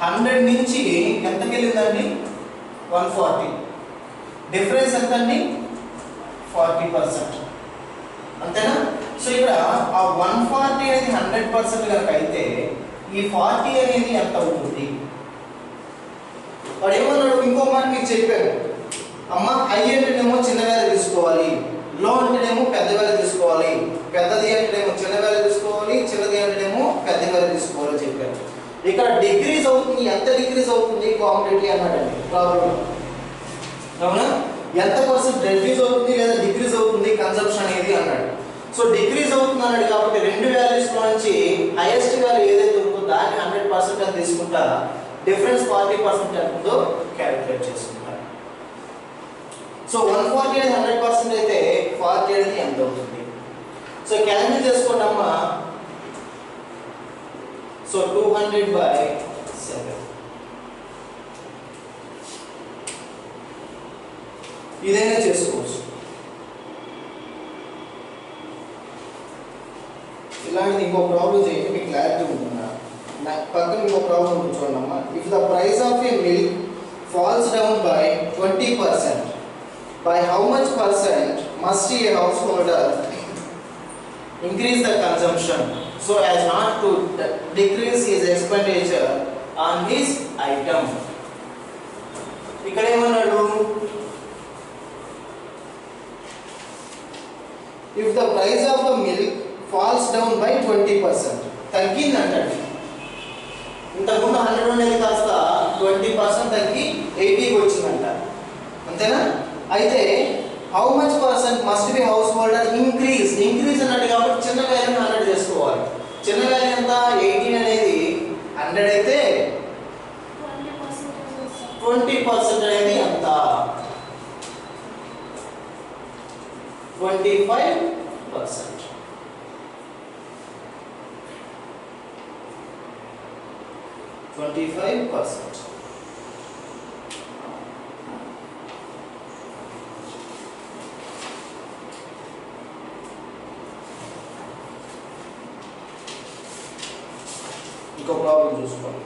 100 నుంచి ఎంతకి వెళ్ళిందండి 140 డిఫరెన్స్ ఎంత అండి 40% అంతేనా సో ఇక్కడ ఆ 140 అనేది 100% కనుక అయితే ఈ 40 అనేది ఎంత అవుతుంది వాడు ఏమన్నాడు ఇంకో మాట మీకు చెప్పాను అమ్మ ఐ అంటేనేమో చిన్న వాల్యూ తీసుకోవాలి లో అంటేనేమో పెద్ద వాల్యూ తీసుకోవాలి పెద్దది అంటేనేమో చిన్న వాల్యూ తీసుకోవాలి చిన్నది అంటేనేమో పెద్ద వాల్యూ తీసుకోవాలి చెప్పాను ఇక్కడ డిక్రీజ్ అవుతుంది ఎంత డిక్రీజ్ అవుతుంది క్వాంటిటీ అన్నాడండి ప్రాబ్లం అవునా ఎంత పర్సెంట్ రెడ్యూస్ అవుతుంది లేదా డిక్రీజ్ అవుతుంది కన్సంప్షన్ అనేది అన్నాడు సో డిక్రీజ్ అవుతుంది అన్నాడు కాబట్టి రెండు వాల్యూస్ లో నుంచి హైయెస్ట్ వాల్యూ ఏదైతే ఉందో దాన్ని 100% అని తీసుకుంటా డిఫరెన్స్ 40% ఎంతో క్యాలిక్యులేట్ చేసుకుంటా సో 140 అనేది 100% అయితే 40 అనేది ఎంత అవుతుంది సో క్యాన్సిల్ చేసుకోండమ్మా సో 200/7 ఇదైనా చేసుకోవచ్చు ఇలాంటిది ఇంకో ప్రాబ్లం చేయండి మీకు క్లారిటీ ఉంటుందా పక్కన ఇంకో ప్రాబ్లం ఉంటుంది చూడమ్మా if the price of a milk falls down by 20% by how much percent must a householder increase the consumption so as not to decrease his expenditure on his item ఇక్కడ ఏమన్నాడు if the price of the milk falls down by 20% తగ్గిందంటండి ఇంతకుముందు 100 ఉండేది కాస్త 20% తగ్గి 80కి వచ్చిందంట అంతేనా అయితే how much percent must be house holder increase అన్నట్టు కాబట్టి చిన్న వాల్యూ 100 చేసుకోవాలి చిన్న వాల్యూ ఎంత 18 అనేది 100 అయితే 20% అనేది ఎంత 25% ఇంకో ప్రాబ్లం చూసుకోండి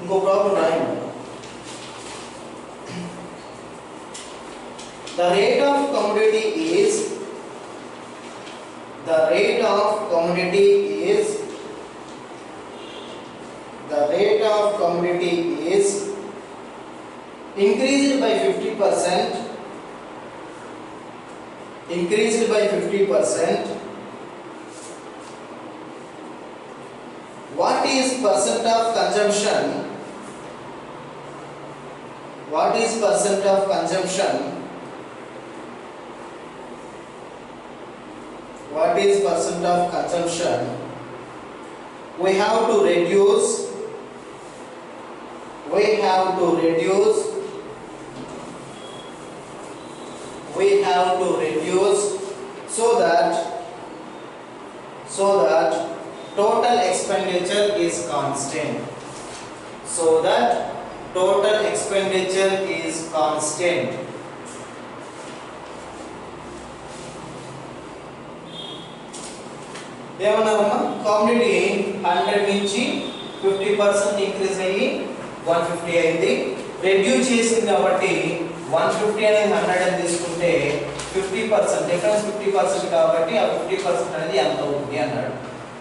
ఇంకో ప్రాబ్లం రాయండి the rate of commodity is increased by 50%. What is percent of consumption? We have to reduce so that total expenditure is constant. ఏమన్నారమ్మా కామోడిటీ 100 నుంచి 50% ఇంక్రీజ్ అయ్యి 150 అయింది రెడ్యూస్ చేసింది కాబట్టి 150 అనేది 100 అని తీసుకుంటే 50% డిఫరెన్స్ 50% కాబట్టి ఆ 50% అనేది ఎంత అవుతుంది అన్నాడు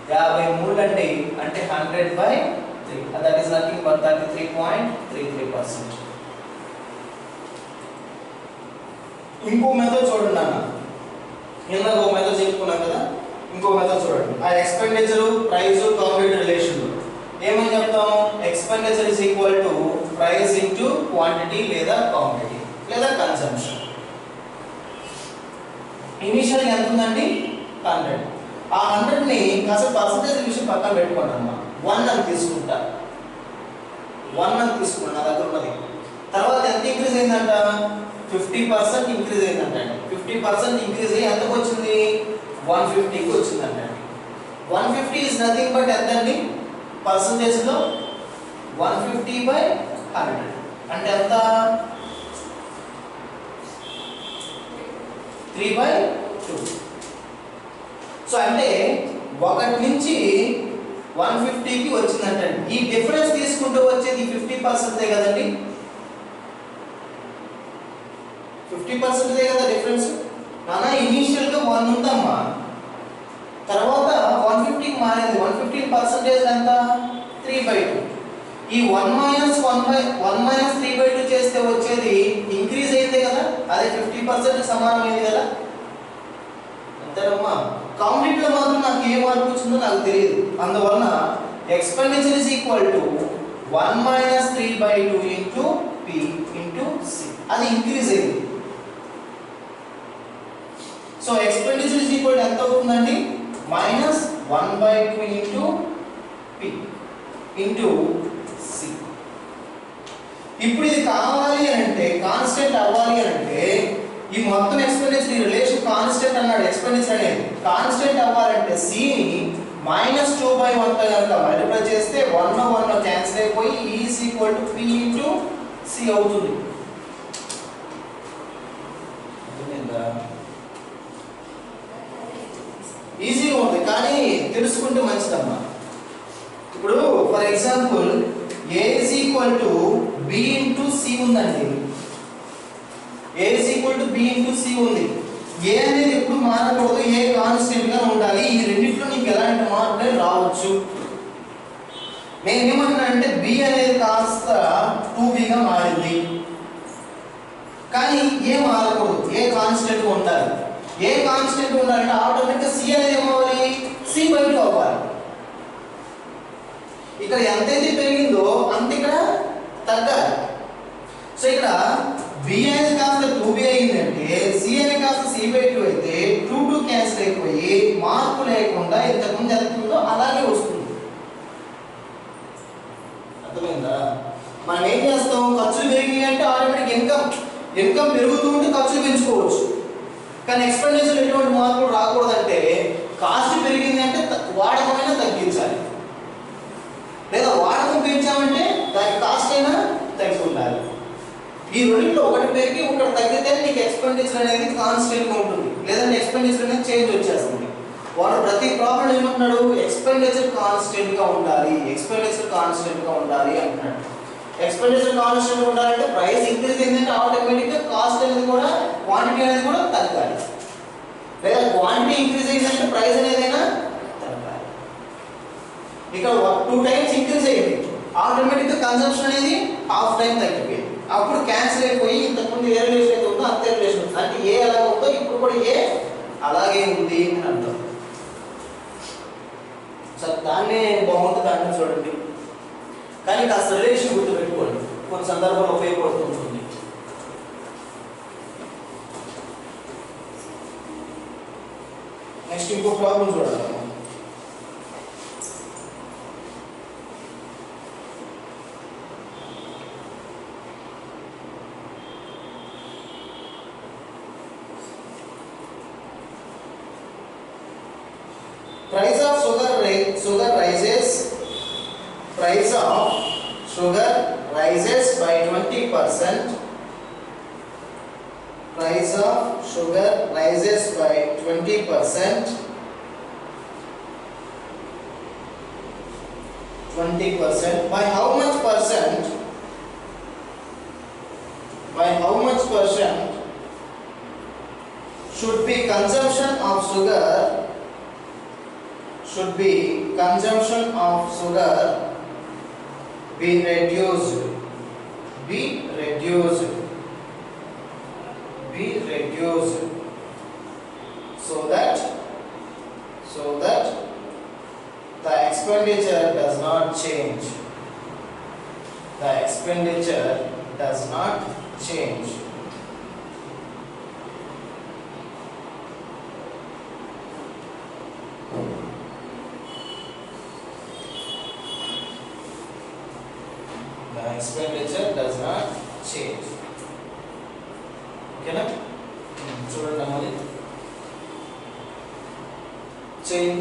53 అంటే 100/3 that is nothing but 33.33%. ఇంకో మెథడ్ చూడండి అన్న ఇందాక ఒక మెథడ్ చెప్పుకున్నాం కదా ఇంకో మెథడ్ చూడండి ఆ ఎక్స్పెండిచర్ ప్రైస్ కామోడిటీ రిలేషన్ ఏమని చెప్తాం expenditure is equal to price into quantity లేదా కామోడిటీ లేదా కన్సంప్షన్ ఇనిషియల్ ఎంత ఉందండి 100 ఆ 100 ని కాస్త పర్సెంటేజ్ విషయం పక్కన పెట్టుకోండి అమ్మా 1 అని తీసుకుంటా నా దగ్గర ఉన్నది తర్వాత ఎంత ఇంక్రీజ్ అయిందంట 50% ఇంక్రీజ్ అయిందంట 50% ఇంక్రీజ్ అయ్యి ఎంతకు వచ్చింది 150 కి వచ్చిందంట 150 ఇస్ నథింగ్ బట్ ఎంత అండి పర్సెంటేజ్ లో 150/100 అంటే ఎంత 3/2. సో అంటే 1 నుంచి 150కి వచ్చిందంటే ఈ డిఫరెన్స్ తీసుకుంటూ వచ్చేది 50% కదండి, 50% కదా డిఫరెన్స్. నానా ఇనీషియల్ గా 1 ఉందమ్మా, తర్వాత 150కి మారింది. 115% ఎంత? 3/2. ఈ 1 - 3/2 చేస్తే వచ్చేది ఇంక్రీజ్ అయిందే కదా, అదే 50% సమానమైంది కదా. అంతేనమ్మా. కాంప్లీట్ లో మాత్రం నాకు ఏ మార్పు వచ్చిందో నాకు తెలియదు. అందువలన expenditure is equal to 1 - 3/2 into P into C. అది ఇంక్రీజ్ అయింది. So expenditure is equal to ఎంత అవుతుందండి? -1/2 ఇంటూ P ఇంటూ C. ఇప్పుడు ఇది కావాలి అని అంటే, కాన్స్టెంట్ అవ్వాలి అని అంటే, ఈ మొత్తం ఎక్స్పెండిచర్ ఈ రిలేషన్ కాన్స్టెంట్ అన్నాడు. ఎక్స్పెండిచర్ అనేది కాన్స్టెంట్ అవ్వాలంటే C ని -2/1 తో కనుక మల్టిప్లై చేస్తే 1 క్యాన్సిల్ అయిపోయి E is equal to P into C అవుతుంది. ఈజీగా ఉంది కానీ తెలుసుకుంటే మంచిదమ్మా. ఇప్పుడు for example A is equal to B into C ఉందండి. A is equal to B into C ఉంది. A అనేది ఎప్పుడు మారకూడదు, A కాన్స్టెంట్ గా ఉండాలి. ఈ రెండిట్లో నీకు ఎలాంటి మార్పు రావచ్చు. నేను ఏమంటున్నా అంటే B అనేది కాస్త 2B గా మారింది, కానీ A మారకూడదు, A కాన్స్టెంట్ గా ఉండాలి. A కాన్స్టెంట్ ఉండాలంటే ఆటోమేటిక్ గా C అనేది ఏమవ్వాలి? C/2 అవ్వాలి. ఇక్కడ ఎంతైతే పెరిగిందో అంత ఇక్కడ తగ్గాలి. సో ఇక్కడ B అనేది కాస్త 2B అయిందంటే C అనేది కాస్త C/2 అయితే 2 క్యాన్సిల్ అయిపోయి మార్పు లేకుండా ఇంతకుముందు ఎంత ఉందో అలాగే వస్తుంది. అర్థమైందా? మనం ఏం చేస్తాం? ఖర్చులు పెరిగి అంటే ఆటోమేటిక్ ఇన్కమ్ పెరుగుతూ ఉంటే ఖర్చులు పెంచుకోవచ్చు. కానీ ఎక్స్పెండిచర్ ఎటువంటి మార్పులు రాకూడదంటే కాస్ట్ పెరిగింది అంటే వాడకమైనా తగ్గించాలి, లేదా వాడకం పెంచామంటే దాని కాస్ట్ అయినా తగ్గి ఉండాలి. ఈ రెండింటిలో ఒకటి పెరిగి ఒకటి తగ్గితే నీకు ఎక్స్పెండిచర్ అనేది కాన్స్టెంట్ గా ఉంటుంది, లేదంటే ఎక్స్పెండిచర్ అనేది చేంజ్ వచ్చేస్తుంది. వాడు ప్రతి ప్రాబ్లం ఏమంటున్నాడు? ఎక్స్పెండిచర్ కాన్స్టెంట్ గా ఉండాలి, ఎక్స్పెండిచర్ కాన్స్టెంట్ గా ఉండాలి అంటున్నాడు. ఎక్స్పెండిచర్ కాన్స్టెంట్ ఉండాలంటే ప్రైస్ ఇంక్రీజ్ అయిందంటే ఆటోమేటిక్ గా కాస్ట్ అనేది కూడా, క్వాంటిటీ అనేది కూడా తగ్గాలి, లేదా క్వాంటిటీ ఇంక్రీజ్ అయిందంటే ప్రైస్ అనేదైనా తగ్గాలి. ఇక్కడ 2 టైమ్స్ ఇంక్రీజ్ అయ్యింది, ఆటోమేటిక్ గా కన్సంప్షన్ అనేది హాఫ్ టైం తగ్గిపోయింది. అప్పుడు క్యాన్సిల్ అయిపోయి ఇంతకుముందు ఏ రిలేషన్ అయితే ఉందో అంతే రిలేషన్ ఉంది. అంటే ఏ ఎలా ఉందో ఇప్పుడు కూడా ఏ అలాగే ఉంది అని అర్థం. సార్ దాన్నే బాగుంటుంది దాన్ని చూడండి, కానీ కాస్త రిలేషన్ గుర్తుపెట్టుకోండి, కొన్ని సందర్భాల్లో ఉపయోగపడుతుంది. నెక్స్ట్ ఇంకో ప్రాబ్లం చూడాలి. Price of sugar rises. Price of sugar rises by 20%. Price of sugar rises by 20%. 20%. By how much percent? By how much percent should be consumption of sugar? Should be consumption of sugar be reduced? Be reduced. Be reduced. So that the expenditure does not change. The expenditure does not change. The expenditure does not change. Okay na? చూడండి అన్నది change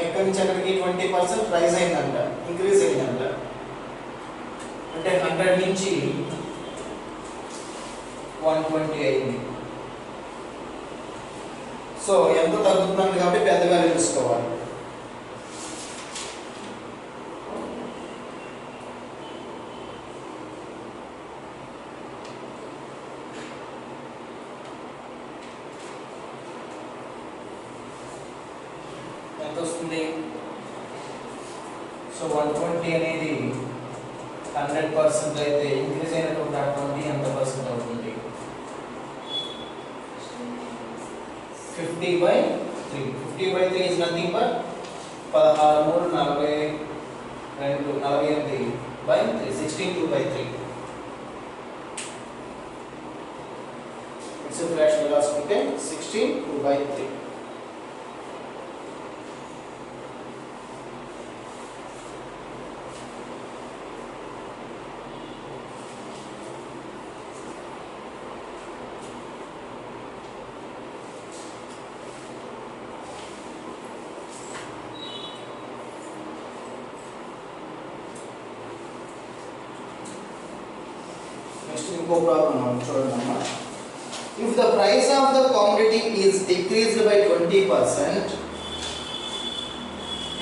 ఎక్కడి నుంచి అక్కడికి 20% rise అయిందంట, increase అయిందంట. అంటే 100 నుంచి 120 అయింది. సో ఎంత తగ్గుతుంది కాబట్టి పెద్ద వాల్యూ తీసుకోవాలి. ఎంత వస్తుంది? సో 120 అనేది 100% అయితే ఇంక్రీజ్ అయినటువంటి అటువంటి ఎంత పర్సెంట్ అవుతుంది? 50/3. 50/3 is nothing but 16/2/3. 16/2/3. It's a fraction velocity. 16/2/3. ఇంకో ప్రాబ్లం మనం చూడండి. If the price of the commodity is decreased by 20%,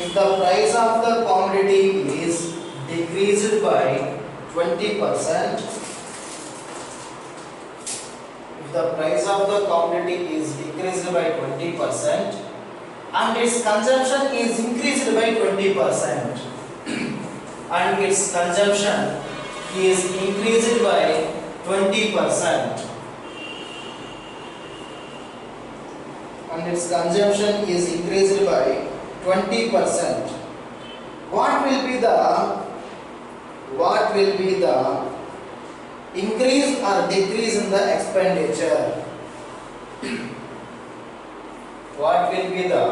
if the price of the commodity is decreased by 20%, if the price of the commodity is decreased by 20% and its consumption is increased by 20%, and its consumption is increased by 20%, and its consumption is increased by 20%, what will be the increase or decrease in the expenditure? What will be the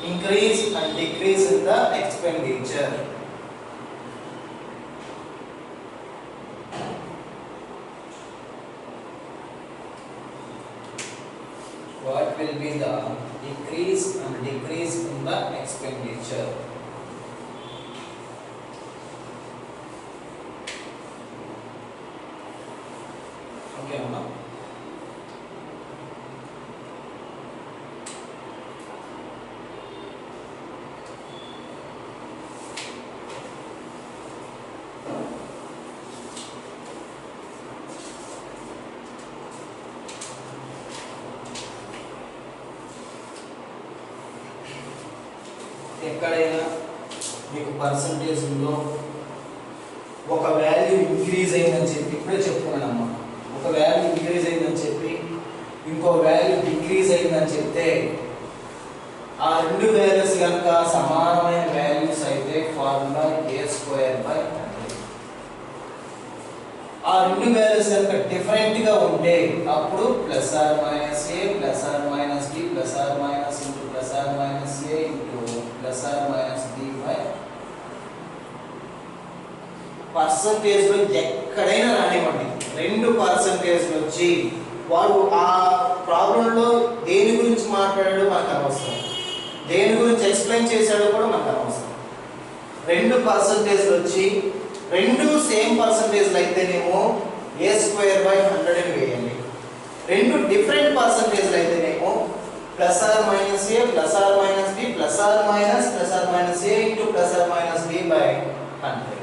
increase and decrease in the expenditure? What will be the increase and decrease in the expenditure? Okay, Amma. ఎక్కడైనా మీకు పర్సంటేజ్లో ఒక value increase అయిందని చెప్పి ఇప్పుడే చెప్పుకున్నానమ్మా, ఒక value increase అయిందని చెప్పి ఇంకో వాల్యూ డిక్రీజ్ అయిందని చెప్తే ఆ రెండు వాల్యూస్ కనుక సమానమైన వాల్యూస్ అయితే ఫార్ములా a²/100. ఆ రెండు వాల్యూస్ కనుక డిఫరెంట్గా ఉంటే అప్పుడు +or - a +or - b +or - a + b percentage లో ఎక్కడైనా రానివ్వండి, 2% వచ్చి వాడు ఆ ప్రాబ్లంలో దేని గురించి మాట్లాడాడో మనకు అనవసరం, దేని గురించి ఎక్స్ప్లెయిన్ చేశాడో కూడా మనకు అనవసరం. 2% వచ్చి రెండు సేమ్ పర్సంటేజ్లు అయితేనేమో a²/100 అని వేయండి. రెండు డిఫరెంట్ పర్సంటేజ్లు అయితేనేమో +or - a +or - b +or - a + a + b/100.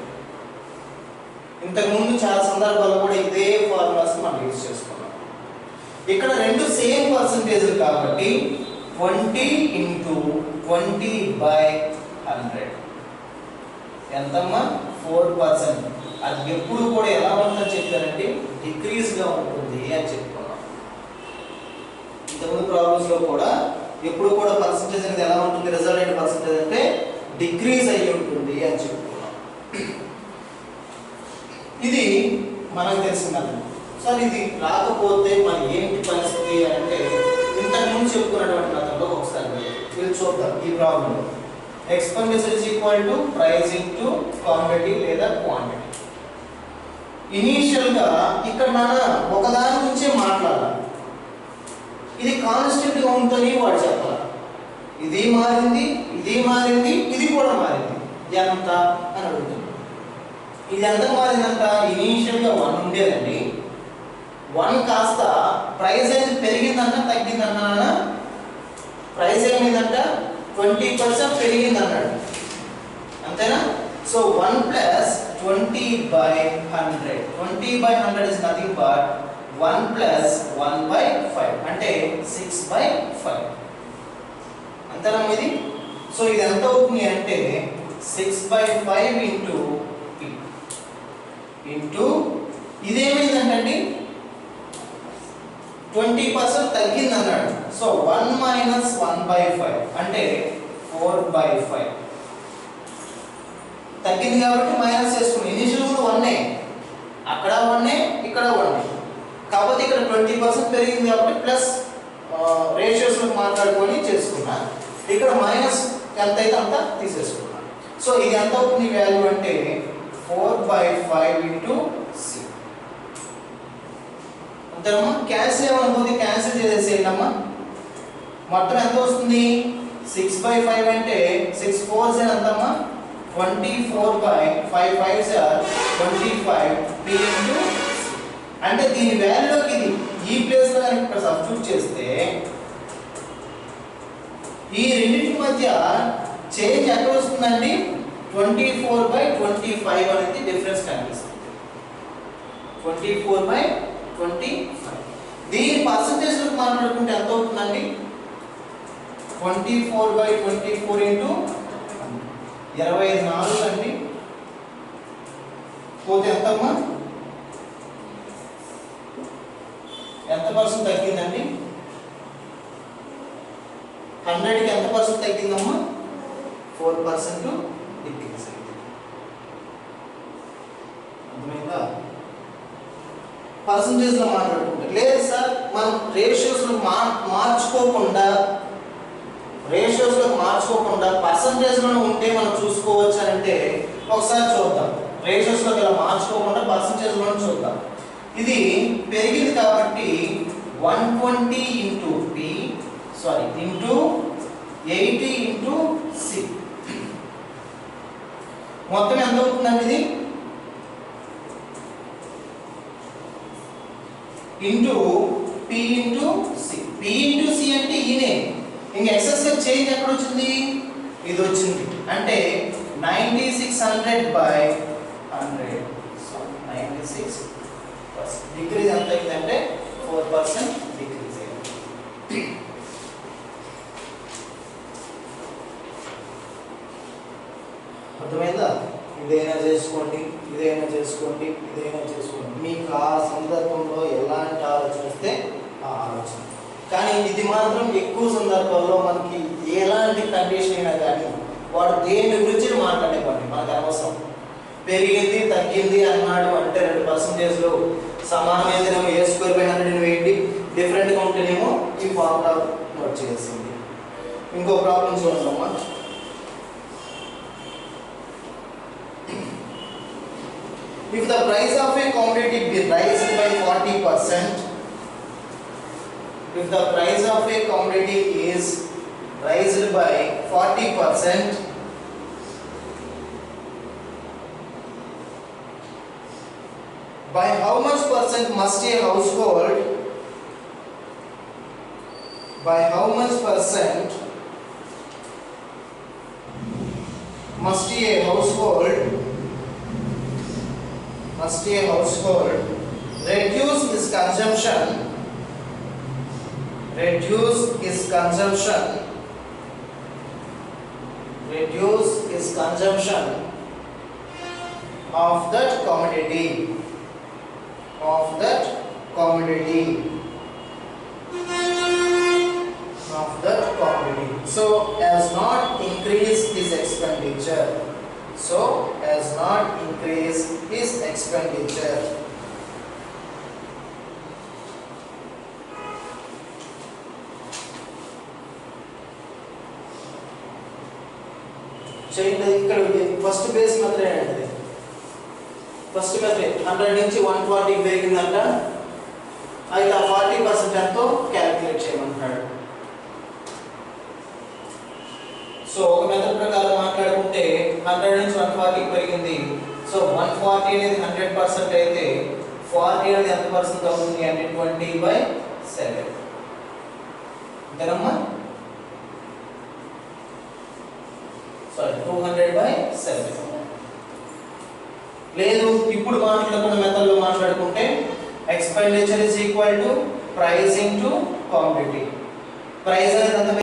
ఇంతకుముందు చాలా సందర్భాల్లో కూడా ఇదే ఫార్ములాస్ మనం యూజ్ చేసుకున్నాం. ఇక్కడ రెండు సేమ్ పర్సంటేజ్లు కాబట్టి 20 × 20/100 ఎంతమ్మా? 4%. అది ఎప్పుడు కూడా ఎలా ఉంటుందని చెప్పారంటే డిక్రీజ్గా ఉంటుంది అని చెప్పుకున్నాం. ఇంతకుముందు ప్రాబ్లమ్స్లో కూడా ఎప్పుడు కూడా పర్సంటేజ్ అనేది ఎలా ఉంటుంది, రిజల్టెంట్ పర్సంటేజ్ అంటే డిక్రీజ్ అయ్యి ఉంటుంది అని చెప్పుకున్నాం. ఇది మనకు తెలిసిందండి. సార్ ఇది రాకపోతే మరి ఏంటి పరిస్థితి అంటే ఇంతకుముందు చెప్పుకున్నటువంటి మెథడ్లో ఒకసారి వీళ్ళు చూద్దాం. ఈ problem expenditure is equal to price into quantity లేదా క్వాంటిటీ. ఇనీషియల్గా ఇక్కడ మన ఒకదాని గురించే మాట్లాడాలి. ఇది కాన్స్టెంట్గా ఉంటుందని వాడు చెప్పాలి. ఇది మారింది, ఇది మారింది, ఇది కూడా మారింది. ఎంత అని అడుగుతుంది. ఇది ఎంత మారిందంట? ఇనీషియల్గా 1 ఉండేదండి, 1 కాస్త ప్రైస్ అనేది పెరిగిందన్న తగ్గిందన్న ప్రైస్ ఏమైందంట 20% పెరిగింది అన్నాడు, అంతేనా? So 1 plus 20/100, 20/100 is nothing but 1 plus 1/5 అంటే 6/5, అంతేనా ఇది? సో ఇది ఎంత అవుతుంది అంటే 6/5 ఇంటూ P ఇంటూ ఇదేమైందంటే 20% తగ్గింది అన్నాడు. సో 1 minus 1/5 అంటే 4/5 తగ్గింది కాబట్టి మైనస్ చేసుకుని ఇనిషియల్ కూడా 1 అక్కడ 1 ఇక్కడ 1 కాకపోతే ఇక్కడ 20% పెరిగింది కాబట్టి ప్లస్ రేషియోస్ లో మాట్లాడుకొని చేసుకున్నా, ఇక్కడ మైనస్ ఎంత అయితే అంత తీసేసుకున్నా. సో ఇది ఎంత అవుతుంది వాల్యూ అంటే 4/5 ఇంటూ సి, అంతేనమ్మా? క్యాన్సిల్ ఏమనుకుంది, క్యాన్సిల్ చేసేసేయండమ్మా. మొత్తం ఎంత వస్తుంది 6/5 అంటే 6 4s ఎంతమ్మా 24/5 5s are 25 P into అంటే దీని వాల్యూలోకి ఇది ఈ ప్లేస్ లో కనుక ఇక్కడ సబ్స్టిట్యూట్ చేస్తే ఈ రెండింటి మధ్య చేంజ్ ఎక్కడ వస్తుందండి 24/25 అనేది డిఫరెన్స్ కనిపిస్తుంది. 24/25 దీని పర్సంటేజ్ లో మాట్లాడుకుంటే ఎంత అవుతుందండి 24/24 ఇంటూ 24 అండి, పోతే ఎంతమ్మా ఎంత పర్సెంట్ తగ్గిందండి 100కి ఎంత పర్సెంట్ తగ్గిందమ్మా 4% డిక్రీజ్ అయింది. అర్థమైందా? పర్సంటేజ్ లో మాట్లాడుకుంటే లేదు సార్ మనం రేషియోస్ లో మార్చుకోకుండా పర్సంటేజ్ లో ఉంటే మనం చూసుకోవచ్చు అంటే ఒకసారి చూద్దాం. రేషియోస్ లో ఇలా మార్చుకోకుండా పర్సంటేజ్ లో చూద్దాం. ఇది పెరిగింది కాబట్టి 120 into P into 80 into C మొత్తం ఎంత అవుతుందండి ఇది into P into C. P into C అంటే ఈనే ఇంక ఎక్సెస్ చేంజ్ ఎక్కడ వచ్చింది ఇది వచ్చింది అంటే 9600/100 సో 96 డిక్రీజ్ ఎంత అయిందంటే 4% డిక్రీజ్ అయింది. అర్థమైందా? ఇదైనా చేసుకోండి మీకు ఆ సందర్భంలో ఎలాంటి ఆలోచన వస్తే ఆ ఆలోచన, కానీ ఇది మాత్రం ఎక్కువ సందర్భాల్లో మనకి ఎలాంటి కండిషన్ అయినా కానీ వాడు దేని గురించి మాట్లాడేవాడిని మనకు అనవసరం. పెరిగింది తగ్గింది అన్నాడు అంటే 2% సమానమైందేమో A²/100 వేయండి, డిఫరెంట్గా ఉంటేనేమో ఈ ఫార్ములా నోట్ చేసింది. ఇంకో ప్రాబ్లం చూడమ్మా. If the price of a commodity be raised by 40%, if the price of a commodity is raised by 40%, by how much percent must a household reduce his consumption of that commodity so as not increase his expenditure. చేయండి. ఇక్కడ first base మాత్రమే అండి. First method 100 నుంచి 140 పెరిగిందంట, అయితే ఆ 40% ఎంతో calculate చేయమంటాడు. So ఒక మెథడ్ ప్రకారం మాట్లాడుకుంటే 100 నుంచి 140 పెరిగింది. సో 140 అనేది 100% అయితే 40 అనేది ఎంత పర్సెంట్ అవుతుంది అంటే 20/7. అంతేనమ్మా? సారీ 200/7. లేదు ఇప్పుడు మాట్లాడుకున్న మెథడ్లో మాట్లాడుకుంటే expenditure is equal to price into quantity. Price అనేది